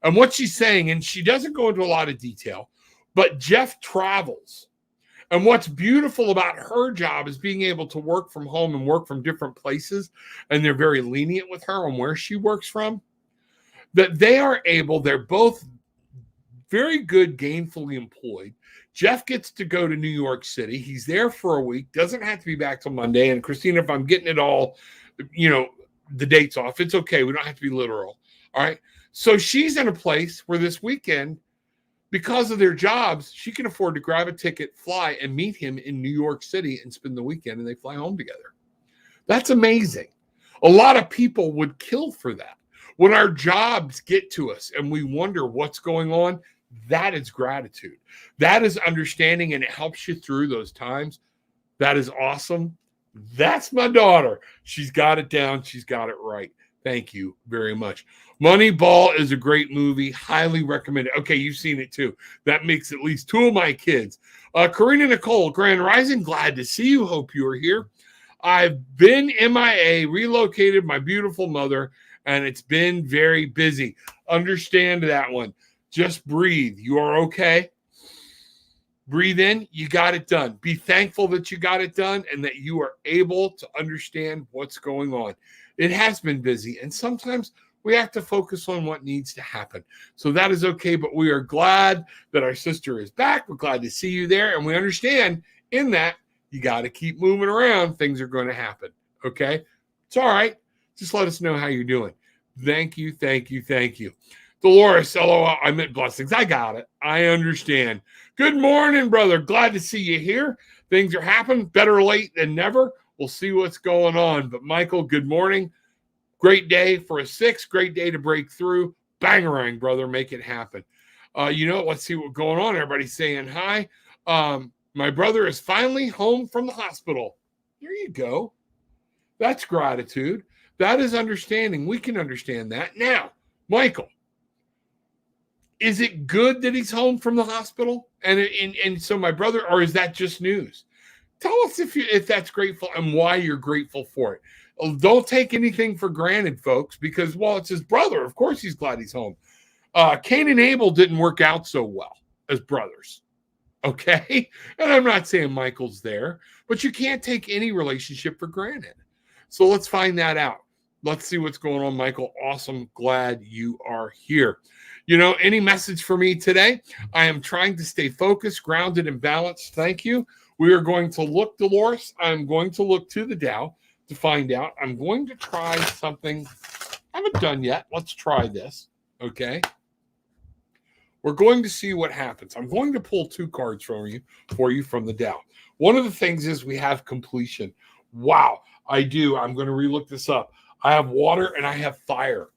And what she's saying, and she doesn't go into a lot of detail, but Jeff travels. And what's beautiful about her job is being able to work from home and work from different places. And they're very lenient with her on where she works from. That they're both very good, gainfully employed. Jeff gets to go to New York City. He's there for a week, doesn't have to be back till Monday. And Christina, if I'm getting it all, the dates off, it's okay. We don't have to be literal. All right. So she's in a place where this weekend, because of their jobs, she can afford to grab a ticket, fly, and meet him in New York City and spend the weekend, and they fly home together. That's amazing. A lot of people would kill for that. When our jobs get to us and we wonder what's going on, that is gratitude. That is understanding, and it helps you through those times. That is awesome. That's my daughter. She's got it down. She's got it right. Thank you very much. Moneyball is a great movie. Highly recommend it. Okay, you've seen it too. That makes at least two of my kids. Karina Nicole, Grand Rising, glad to see you. Hope you are here. I've been MIA, relocated my beautiful mother, and it's been very busy. Understand that one. Just breathe. You are okay. Breathe in. You got it done. Be thankful that you got it done and that you are able to understand what's going on. It has been busy, and sometimes we have to focus on what needs to happen. So that is okay, but we are glad that our sister is back. We're glad to see you there, and we understand in that you got to keep moving around. Things are going to happen, okay? It's all right. Just let us know how you're doing. Thank you, thank you, thank you. Dolores, LOL, I meant blessings. I got it. I understand. Good morning, brother. Glad to see you here. Things are happening. Better late than never. We'll see what's going on. But Michael, good morning. Great day for a 6. Great day to break through. Bangarang, brother. Make it happen. Let's see what's going on. Everybody's saying hi. My brother is finally home from the hospital. There you go. That's gratitude. That is understanding. We can understand that. Now, Michael, is it good that he's home from the hospital? And so my brother, or is that just news? Tell us if that's grateful and why you're grateful for it. Don't take anything for granted, folks, because, well, it's his brother. Of course he's glad he's home. Cain and Abel didn't work out so well as brothers, okay? And I'm not saying Michael's there, but you can't take any relationship for granted. So let's find that out. Let's see what's going on, Michael. Awesome. Glad you are here. Any message for me today? I am trying to stay focused, grounded, and balanced. Thank you. We are going to look, Dolores. I'm going to look to the Tao to find out. I'm going to try something I haven't done yet. Let's try this, okay? We're going to see what happens. I'm going to pull 2 cards for you from the Tao. One of the things is we have completion. Wow, I do. I'm going to relook this up. I have water and I have fire.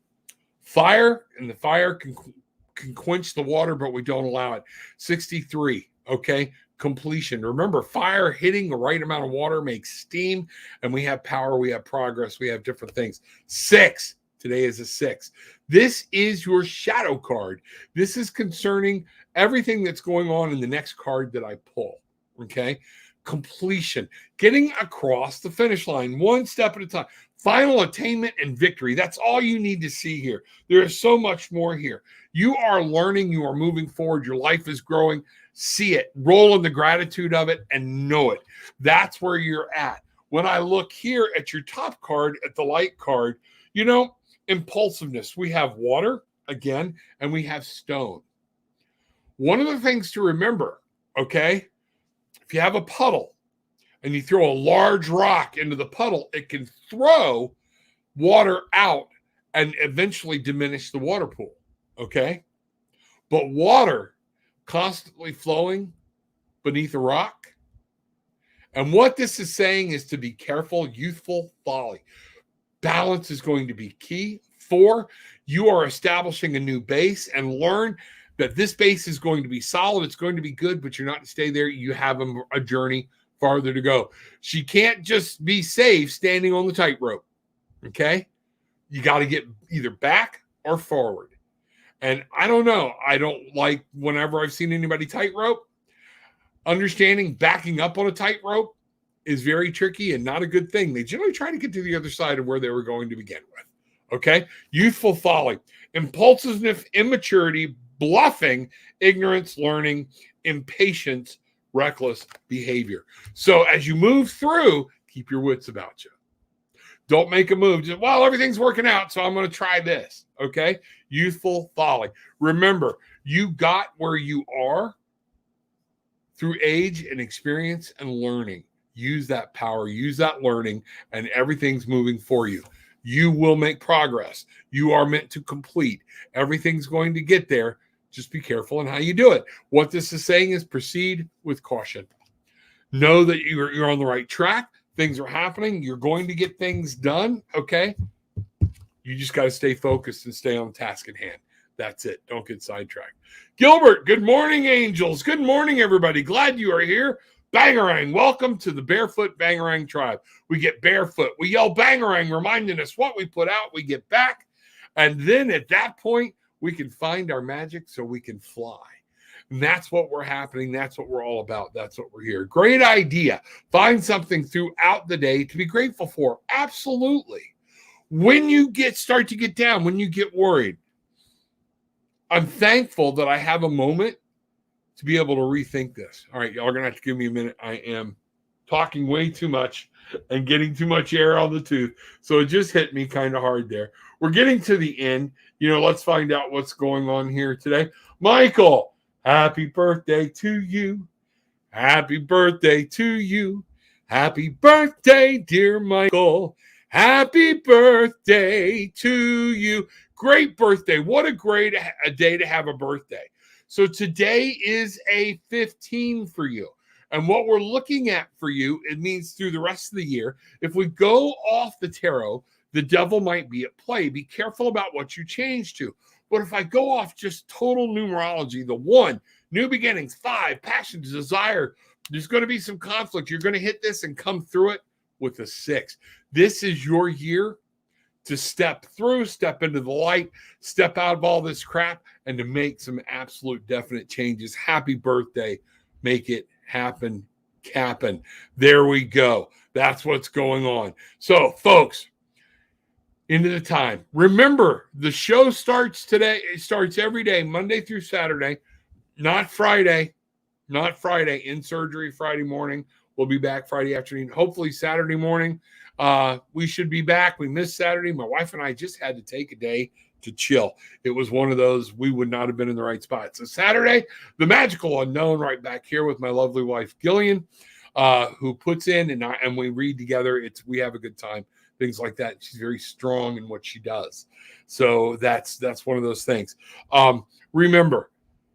Fire, and the fire can quench the water, but we don't allow it. 63, okay? Completion. Remember, fire hitting the right amount of water makes steam, and we have power, we have progress, we have different things. 6. Today is a 6. This is your shadow card. This is concerning everything that's going on in the next card that I pull, okay? Completion. Getting across the finish line, one step at a time. Final attainment and victory. That's all you need to see here. There is so much more here. You are learning. You are moving forward. Your life is growing. See it. Roll in the gratitude of it and know it. That's where you're at. When I look here at your top card, at the light card, impulsiveness. We have water, again, and we have stone. One of the things to remember, okay, if you have a puddle, and you throw a large rock into the puddle, it can throw water out and eventually diminish the water pool, okay? But water constantly flowing beneath a rock. And what this is saying is to be careful, youthful folly. Balance is going to be key. 4, you are establishing a new base, and learn that this base is going to be solid. It's going to be good, but you're not to stay there. You have a journey farther to go. She can't just be safe standing on the tightrope, okay? You got to get either back or forward. And I don't know. I don't like whenever I've seen anybody tightrope, understanding backing up on a tightrope is very tricky and not a good thing. They generally try to get to the other side of where they were going to begin with, okay? Youthful folly, impulsiveness, immaturity, bluffing, ignorance, learning, impatience, reckless behavior. So as you move through, keep your wits about you. Don't make a move. Just, well, everything's working out, so I'm going to try this. Okay? Youthful folly. Remember, you got where you are through age and experience and learning. Use that power, use that learning, and everything's moving for you. You will make progress. You are meant to complete. Everything's going to get there. Just be careful in how you do it. What this is saying is proceed with caution. Know that you're on the right track. Things are happening. You're going to get things done, okay? You just got to stay focused and stay on the task at hand. That's it. Don't get sidetracked. Gilbert, good morning, angels. Good morning, everybody. Glad you are here. Bangarang, welcome to the Barefoot Bangarang tribe. We get barefoot. We yell Bangarang, reminding us what we put out, we get back. And then at that point, we can find our magic so we can fly. And that's what we're happening. That's what we're all about. That's what we're here. Great idea. Find something throughout the day to be grateful for. Absolutely. When you start to get down, when you get worried, I'm thankful that I have a moment to be able to rethink this. All right, y'all are going to have to give me a minute. I am talking way too much and getting too much air on the tooth. So it just hit me kind of hard there. We're getting to the end. Let's find out what's going on here today. Michael, happy birthday to you. Happy birthday to you. Happy birthday, dear Michael. Happy birthday to you. Great birthday. What a great day to have a birthday. So today is a 15 for you. And what we're looking at for you, it means through the rest of the year, if we go off the tarot, the devil might be at play. Be careful about what you change to. But if I go off just total numerology, the 1, new beginnings, 5, passion, desire, there's going to be some conflict. You're going to hit this and come through it with a 6. This is your year to step through, step into the light, step out of all this crap, and to make some absolute definite changes. Happy birthday. Make it happen, Cap'n. There we go. That's what's going on. So, folks, into the time. Remember, the show starts today. It starts every day, Monday through Saturday, not Friday. Not Friday. In surgery Friday morning. We'll be back Friday afternoon. Hopefully Saturday morning. We should be back. We missed Saturday. My wife and I just had to take a day to chill. It was one of those, we would not have been in the right spot. So Saturday, the magical unknown, right back here with my lovely wife, Gillian, who puts in and we read together. We have a good time. Things like that. She's very strong in what she does. So that's one of those things. Remember,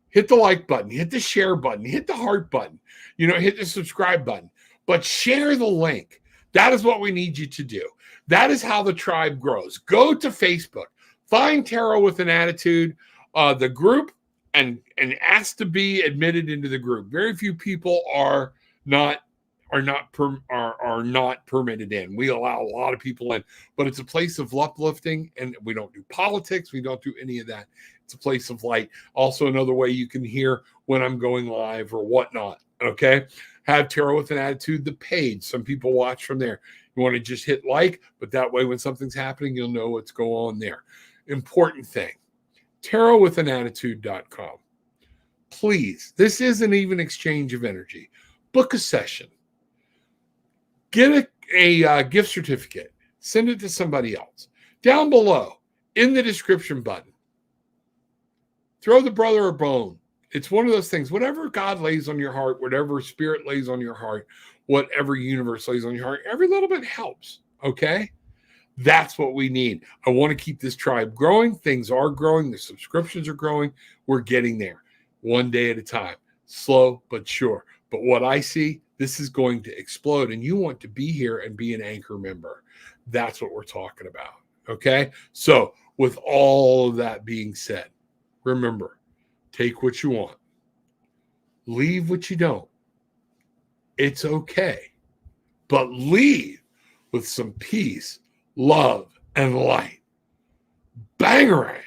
hit the like button, hit the share button, hit the heart button, hit the subscribe button, but share the link. That is what we need you to do. That is how the tribe grows. Go to Facebook, find Tarot with an Attitude, the group, and ask to be admitted into the group. Very few people are not permitted in. We allow a lot of people in, but it's a place of uplifting, and we don't do politics. We don't do any of that. It's a place of light. Also, another way you can hear when I'm going live or whatnot. Okay. Have Tarot with an Attitude, the page. Some people watch from there. You want to just hit like, but that way when something's happening, you'll know what's going on there. Important thing, tarotwithanattitude.com. Please, this isn't even exchange of energy. Book a session. Get a gift certificate. Send it to somebody else. Down below, in the description button, throw the brother a bone. It's one of those things. Whatever God lays on your heart, whatever spirit lays on your heart, whatever universe lays on your heart, every little bit helps. Okay? That's what we need. I want to keep this tribe growing. Things are growing. The subscriptions are growing. We're getting there one day at a time. Slow but sure. But what I see, this is going to explode, and you want to be here and be an anchor member. That's what we're talking about. Okay? So with all of that being said, remember, take what you want. Leave what you don't. It's okay. But leave with some peace, love, and light. Bangarang.